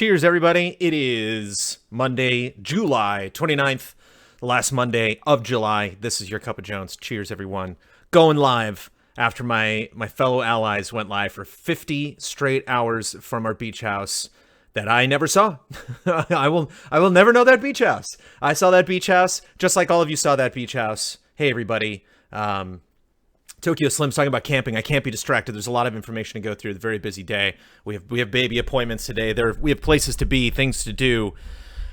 Cheers, everybody. It is Monday, July 29th, the last Monday of July. This is your Cup of Jones. Cheers, everyone. Going live after my fellow allies went live for 50 straight hours from our beach house that I never saw. I will never know that beach house. I saw that beach house just like all of you saw that beach house. Hey, everybody. Tokyo Slim's talking about camping. I can't be distracted. There's a lot of information to go through. It's a very busy day. We have baby appointments today. We have places to be, things to do.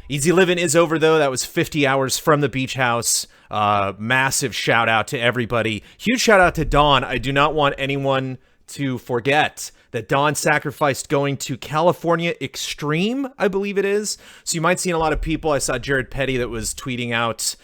Easy Living is over, though. That was 50 hours from the beach house. Massive shout out to everybody. Huge shout out to Dawn. I do not want anyone to forget that Dawn sacrificed going to California Extreme, I believe it is. So you might see a lot of people. I saw Jared Petty that was tweeting out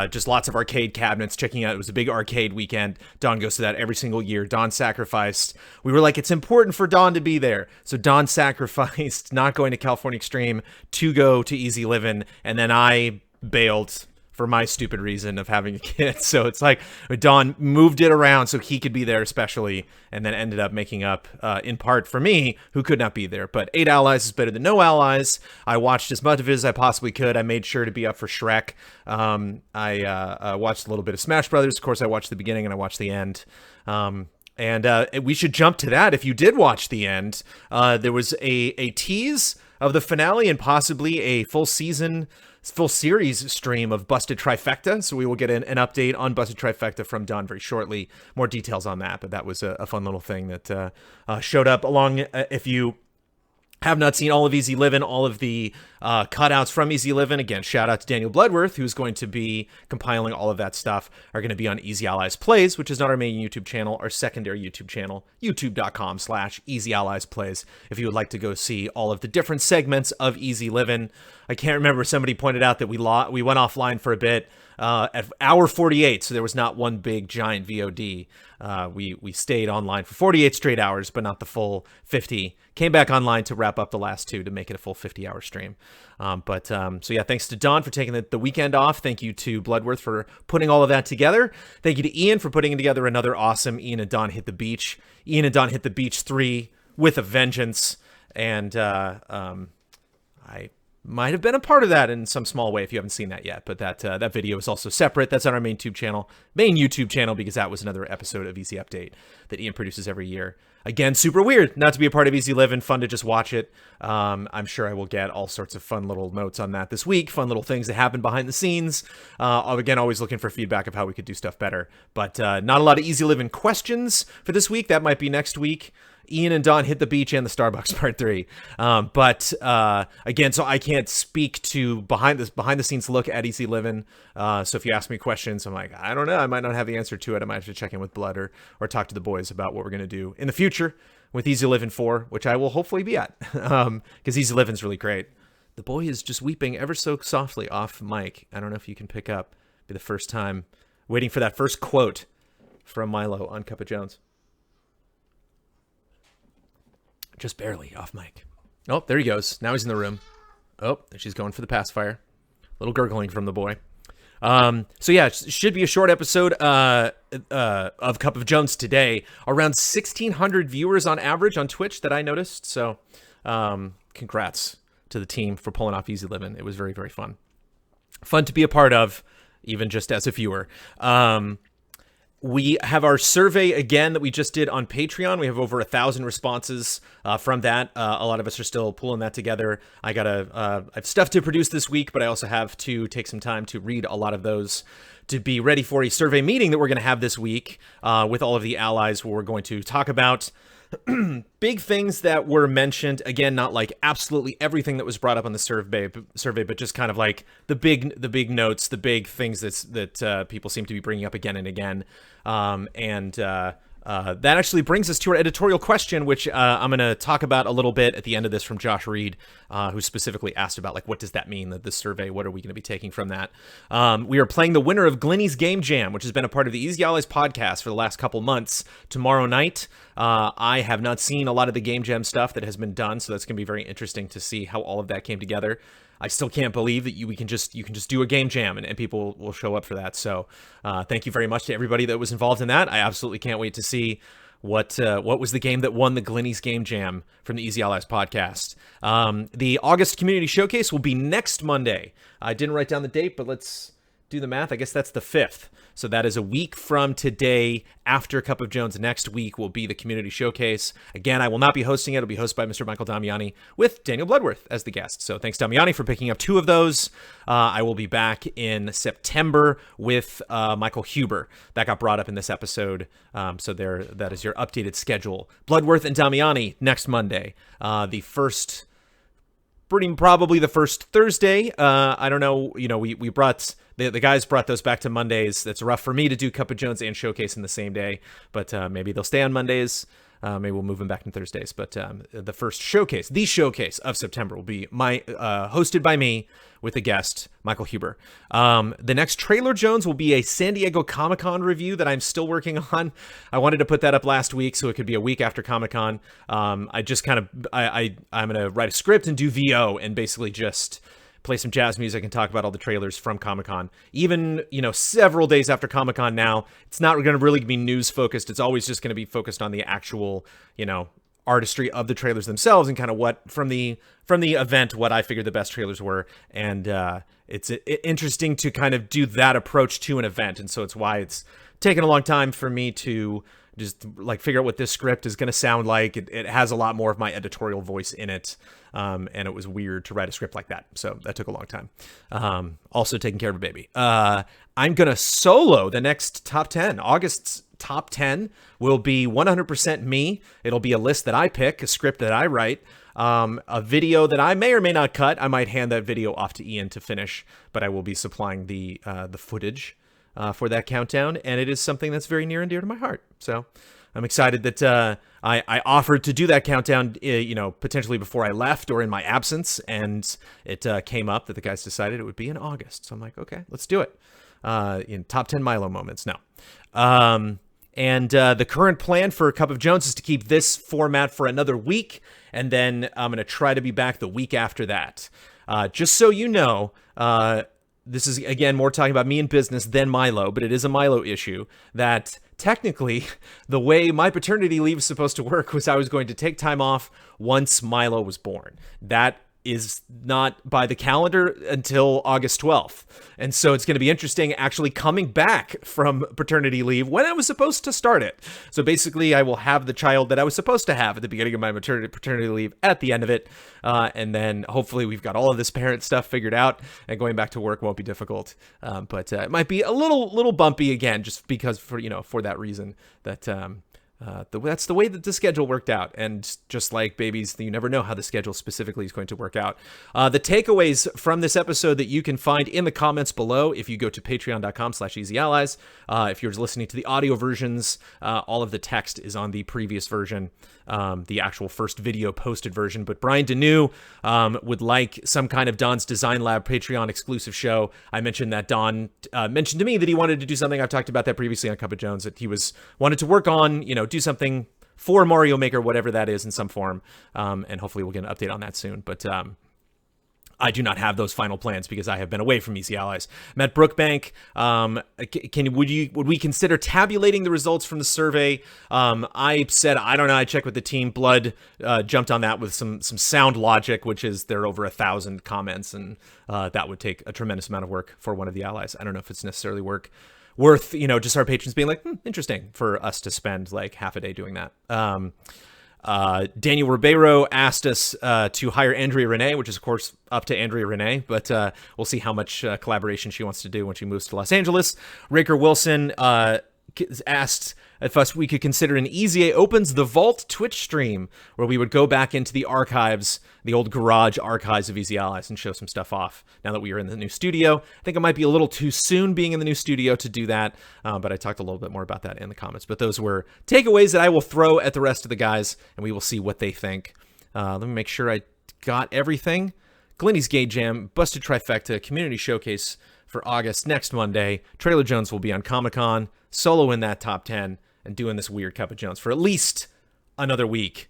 just lots of arcade cabinets, checking out. It was a big arcade weekend. Dawn goes to that every single year. Dawn sacrificed. We were like, it's important for Dawn to be there. So Dawn sacrificed not going to California Extreme to go to Easy Living. And then I bailed for my stupid reason of having a kid. So it's like Dawn moved it around so he could be there especially, and then ended up making up in part for me, who could not be there. But 8 allies is better than no allies. I watched as much of it as I possibly could. I made sure to be up for Shrek. I watched a little bit of Smash Brothers. Of course, I watched the beginning and I watched the end. And we should jump to that. If you did watch the end, there was a tease of the finale and possibly a full series stream of Busted Trifecta. So we will get an update on Busted Trifecta from Dawn very shortly. More details on that, but that was a fun little thing that showed up along. If you have not seen all of Easy Living, all of the cutouts from Easy Living, again, shout out to Daniel Bloodworth, who's going to be compiling all of that stuff, are going to be on Easy Allies Plays, which is not our main YouTube channel, our secondary YouTube channel, youtube.com/Easy Allies Plays, if you would like to go see all of the different segments of Easy Living. I can't remember, somebody pointed out that we went offline for a bit at hour 48, so there was not one big giant VOD. We stayed online for 48 straight hours, but not the full 50. Came back online to wrap up the last 2 to make it a full 50-hour stream. So yeah, thanks to Dawn for taking the weekend off. Thank you to Bloodworth for putting all of that together. Thank you to Ian for putting together another awesome Ian and Dawn Hit the Beach. Ian and Dawn Hit the Beach 3 with a vengeance. And I might have been a part of that in some small way if you haven't seen that yet, but that video is also separate. That's on our main YouTube channel, because that was another episode of Easy Update that Ian produces every year. Again, super weird not to be a part of Easy Living, fun to just watch it. I'm sure I will get all sorts of fun little notes on that this week, fun little things that happen behind the scenes. Again, always looking for feedback of how we could do stuff better, but not a lot of Easy Living questions for this week. That might be next week. Ian and Dawn Hit the Beach and the Starbucks Part 3. But again, so I can't speak to behind the scenes look at Easy Living. So if you ask me questions, I'm like, I don't know. I might not have the answer to it. I might have to check in with Blood or talk to the boys about what we're going to do in the future with Easy Living 4, which I will hopefully be at, because Easy Living's really great. The boy is just weeping ever so softly off mic. I don't know if you can pick up. Be the first time waiting for that first quote from Milo on Cup of Jones. Just barely off mic. Oh, there he goes. Now he's in the room. Oh, she's going for the pacifier. Little gurgling from the boy. So yeah, it should be a short episode of Cup of Jones today. Around 1,600 viewers on average on Twitch that I noticed. So congrats to the team for pulling off Easy Living. It was very, very fun. Fun to be a part of, even just as a viewer. We have our survey again that we just did on Patreon. We have over 1,000 responses from that. A lot of us are still pulling that together. I have stuff to produce this week, but I also have to take some time to read a lot of those to be ready for a survey meeting that we're going to have this week with all of the allies, where we're going to talk about big things that were mentioned. Again, not like absolutely everything that was brought up on the survey, but just kind of like the big notes, the big things that people seem to be bringing up again and again. That actually brings us to our editorial question, which I'm going to talk about a little bit at the end of this from Josh Reed, who specifically asked about, like, what does that mean, that this survey, what are we going to be taking from that? We are playing the winner of Glinny's Game Jam, which has been a part of the Easy Allies podcast for the last couple months, tomorrow night. I have not seen a lot of the Game Jam stuff that has been done, so that's going to be very interesting to see how all of that came together. I still can't believe that you can just do a game jam and people will show up for that. So thank you very much to everybody that was involved in that. I absolutely can't wait to see what was the game that won the Glenny's Game Jam from the Easy Allies podcast. The August Community Showcase will be next Monday. I didn't write down the date, but let's do the math. I guess that's the 5th. So that is a week from today. After Cup of Jones next week will be the Community Showcase. Again, I will not be hosting it. It'll be hosted by Mr. Michael Damiani with Daniel Bloodworth as the guest. So thanks, Damiani, for picking up 2 of those. I will be back in September with Michael Huber. That got brought up in this episode. So that is your updated schedule. Bloodworth and Damiani next Monday. Probably the first Thursday. I don't know. We brought the guys brought those back to Mondays. That's rough for me to do Cup of Jones and Showcase in the same day, but maybe they'll stay on Mondays. Maybe we'll move them back to Thursdays. But the first showcase, the showcase of September, will be hosted by me with a guest, Michael Huber. The next Trailer Jones will be a San Diego Comic-Con review that I'm still working on. I wanted to put that up last week so it could be a week after Comic-Con. I'm going to write a script and do VO and basically just play some jazz music and talk about all the trailers from Comic-Con. Even, several days after Comic-Con now, it's not going to really be news focused. It's always just going to be focused on the actual, artistry of the trailers themselves and kind of what from the event, what I figured the best trailers were. And it's interesting to kind of do that approach to an event. And so it's why it's taken a long time for me to just figure out what this script is going to sound like. It has a lot more of my editorial voice in it. And it was weird to write a script like that. So that took a long time. Also taking care of a baby. I'm going to solo the next top 10. August's top 10 will be 100% me. It'll be a list that I pick, a script that I write, a video that I may or may not cut. I might hand that video off to Ian to finish, but I will be supplying the footage for that countdown. And it is something that's very near and dear to my heart. So I'm excited that I offered to do that countdown, potentially before I left or in my absence. And it came up that the guys decided it would be in August. So I'm like, okay, let's do it. In top 10 Milo moments now. And the current plan for Cup of Jones is to keep this format for another week. And then I'm going to try to be back the week after that. Just so you know, this is, again, more talking about me and business than Milo, but it is a Milo issue that technically the way my paternity leave is supposed to work was I was going to take time off once Milo was born. That is not by the calendar until August 12th. And so it's going to be interesting actually coming back from paternity leave when I was supposed to start it. So basically I will have the child that I was supposed to have at the beginning of my paternity leave at the end of it. And then hopefully we've got all of this parent stuff figured out and going back to work won't be difficult. But it might be a little bumpy again, just because for that reason that, that's the way that the schedule worked out. And just like babies, you never know how the schedule specifically is going to work out. The takeaways from this episode that you can find in the comments below if you go to patreon.com/easyallies. If you're listening to the audio versions, all of the text is on the previous version, the actual first video posted version. But Brian Deneau would like some kind of Don's Design Lab Patreon exclusive show. I mentioned that Don mentioned to me that he wanted to do something. I've talked about that previously on Cup of Jones, that he wanted to work on, do something for Mario Maker, whatever that is in some form. And hopefully we'll get an update on that soon. But I do not have those final plans because I have been away from Easy Allies. Matt Brookbank, would we consider tabulating the results from the survey? I said, I don't know. I checked with the team. Blood jumped on that with some sound logic, which is there are over 1,000 comments, and that would take a tremendous amount of work for one of the allies. I don't know if it's necessarily worth, just our patrons being like, interesting for us to spend like half a day doing that. Daniel Ribeiro asked us to hire Andrea Renee, which is of course up to Andrea Renee, but we'll see how much collaboration she wants to do when she moves to Los Angeles. Raker Wilson asked if we could consider an Easy A Opens the Vault Twitch stream where we would go back into the archives, the old garage archives of Easy Allies, and show some stuff off now that we are in the new studio. I think it might be a little too soon being in the new studio to do that, but I talked a little bit more about that in the comments. But those were takeaways that I will throw at the rest of the guys, and we will see what they think. Let me make sure I got everything. Glenny's Game Jam, Busted Trifecta, Community Showcase for August next Monday. Trailer Jones will be on Comic-Con, solo in that top 10, and doing this weird Cup of Jones for at least another week.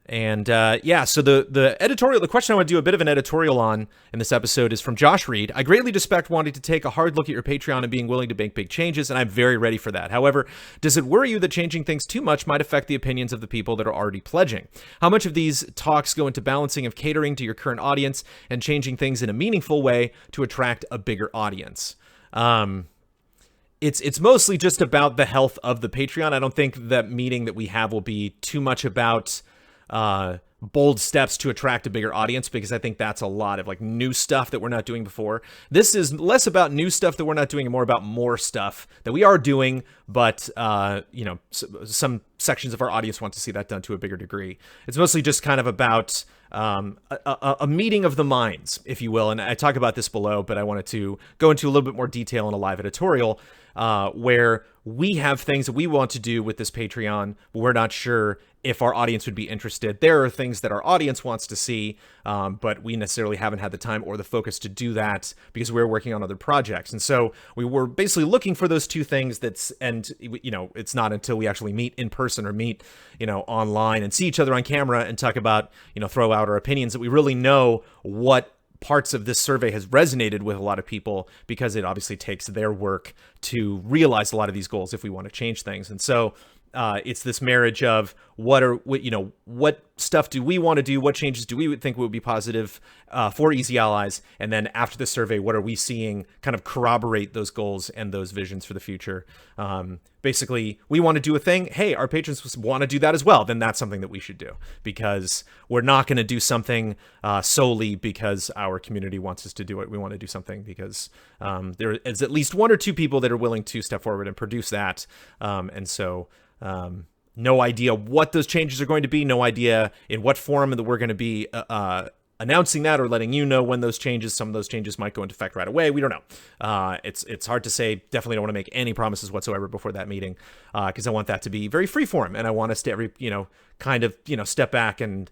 And so the editorial, the question I want to do a bit of an editorial on in this episode is from Josh Reed. I greatly respect wanting to take a hard look at your Patreon and being willing to make big changes, and I'm very ready for that. However, does it worry you that changing things too much might affect the opinions of the people that are already pledging? How much of these talks go into balancing of catering to your current audience and changing things in a meaningful way to attract a bigger audience? It's mostly just about the health of the Patreon. I don't think that meeting that we have will be too much about bold steps to attract a bigger audience, because I think that's a lot of like new stuff that we're not doing before. This is less about new stuff that we're not doing and more about more stuff that we are doing, but some sections of our audience want to see that done to a bigger degree. It's mostly just kind of about a meeting of the minds, if you will. And I talk about this below, but I wanted to go into a little bit more detail in a live editorial where we have things that we want to do with this Patreon, but we're not sure if our audience would be interested. There are things that our audience wants to see, but we necessarily haven't had the time or the focus to do that because we're working on other projects. And so we were basically looking for those two things it's not until we actually meet in person or meet, online and see each other on camera and talk about, throw out our opinions that we really know what parts of this survey has resonated with a lot of people, because it obviously takes their work to realize a lot of these goals if we want to change things. And so it's this marriage of what stuff do we want to do? What changes do we think would be positive for Easy Allies? And then after the survey, what are we seeing kind of corroborate those goals and those visions for the future? Basically, we want to do a thing. Hey, our patrons want to do that as well. Then that's something that we should do, because we're not going to do something solely because our community wants us to do it. We want to do something because there is at least one or two people that are willing to step forward and produce that. No idea what those changes are going to be. No idea in what form that we're going to be announcing that or letting you know when those changes. Some of those changes might go into effect right away. We don't know. It's hard to say. Definitely don't want to make any promises whatsoever before that meeting, because I want that to be very freeform, and I want us to step back and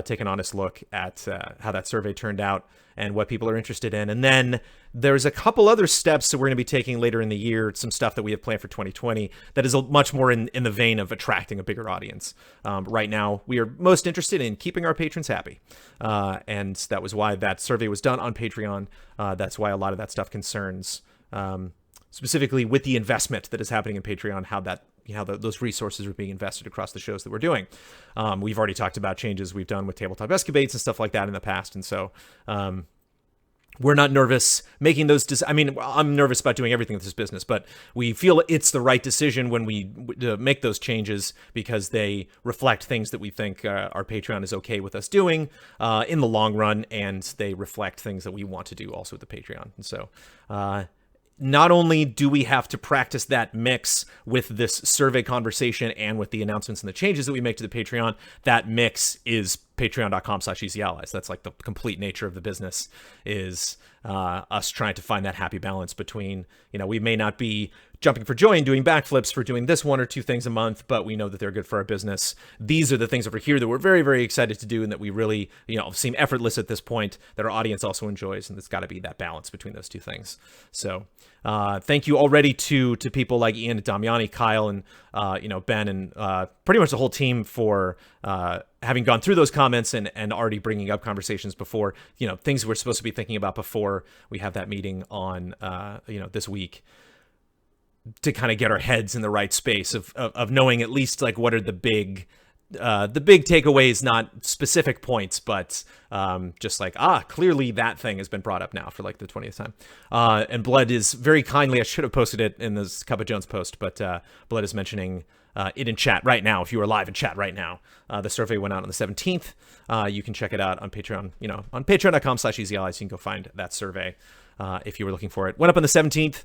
take an honest look at how that survey turned out and what people are interested in. And then there's a couple other steps that we're going to be taking later in the year, some stuff that we have planned for 2020 that is much more in the vein of attracting a bigger audience. Right now, we are most interested in keeping our patrons happy. And that was why that survey was done on Patreon. That's why a lot of that stuff concerns, specifically with the investment that is happening in Patreon, how those resources are being invested across the shows that we're doing. We've already talked about changes we've done with Tabletop Escapades and stuff like that in the past. And so we're not nervous making those. I'm nervous about doing everything with this business, but we feel it's the right decision when we make those changes, because they reflect things that we think our Patreon is okay with us doing in the long run. And they reflect things that we want to do also with the Patreon. And so, not only do we have to practice that mix with this survey conversation and with the announcements and the changes that we make to the Patreon, that mix is patreon.com/easyallies. That's like the complete nature of the business, is us trying to find that happy balance between, we may not be jumping for joy and doing backflips for doing this one or two things a month, but we know that they're good for our business. These are the things over here that we're very, very excited to do and that we really, seem effortless at this point, that our audience also enjoys. And it's got to be that balance between those two things. So thank you already to people like Ian and Damiani, Kyle, and Ben, and pretty much the whole team for having gone through those comments and already bringing up conversations before, things we're supposed to be thinking about before we have that meeting on, this week, to kind of get our heads in the right space of knowing at least like what are the big takeaways, not specific points, but just like, clearly that thing has been brought up now for like the 20th time. And Blood is very kindly, I should have posted it in this Cup of Jones post, but Blood is mentioning it in chat right now. If you are live in chat right now, the survey went out on the 17th. You can check it out on Patreon, on patreon.com/easyallies. You can go find that survey. If you were looking for it. Went up on the 17th.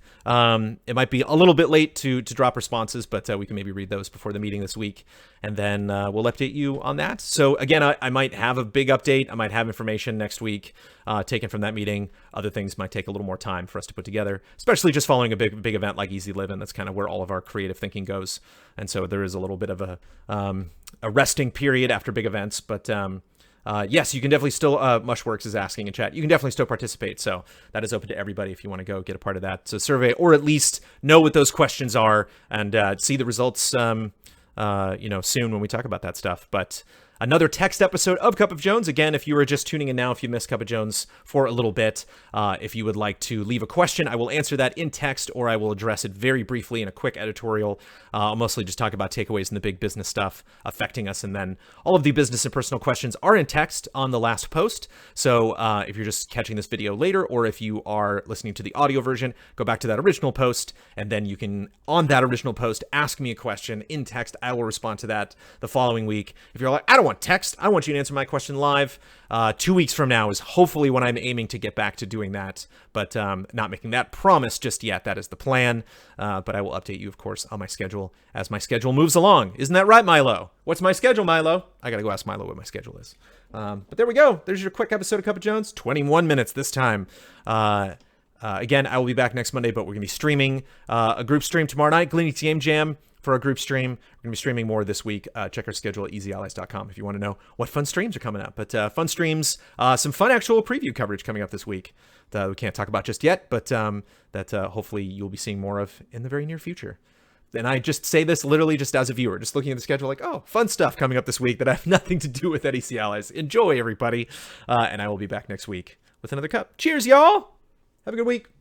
It might be a little bit late to drop responses, but we can maybe read those before the meeting this week, and then we'll update you on that. So again, I might have a big update. I might have information next week taken from that meeting. Other things might take a little more time for us to put together, especially just following a big event like Easy Living. That's kind of where all of our creative thinking goes. And so there is a little bit of a resting period after big events, but yes, you can definitely still, Mushworks is asking in chat, you can definitely still participate. So that is open to everybody if you want to go get a part of that survey, or at least know what those questions are and see the results, soon when we talk about that stuff. But another text episode of Cup of Jones. Again, if you are just tuning in now, if you missed Cup of Jones for a little bit, if you would like to leave a question, I will answer that in text, or I will address it very briefly in a quick editorial. I'll mostly just talk about takeaways and the big business stuff affecting us, and then all of the business and personal questions are in text on the last post. So if you're just catching this video later, or if you are listening to the audio version, go back to that original post, and then you can, on that original post, ask me a question in text. I will respond to that the following week. If you're like, I don't want text, I want you to answer my question live, 2 weeks from now is hopefully when I'm aiming to get back to doing that, but not making that promise just yet. That is the plan, but I will update you, of course, on my schedule as my schedule moves along. Isn't that right, Milo? What's my schedule, Milo? I gotta go ask Milo what my schedule is. But there we go. There's your quick episode of Cup of Jones. 21 minutes this time. Again, I will be back next Monday, but we're going to be streaming a group stream tomorrow night, Gleaning's Game Jam, for a group stream. We're going to be streaming more this week. Check our schedule at easyallies.com if you want to know what fun streams are coming up. But fun streams, some fun actual preview coverage coming up this week that we can't talk about just yet, but that hopefully you'll be seeing more of in the very near future. And I just say this literally just as a viewer, just looking at the schedule like, oh, fun stuff coming up this week that I have nothing to do with at EC Allies. Enjoy, everybody. And I will be back next week with another cup. Cheers, y'all. Have a good week.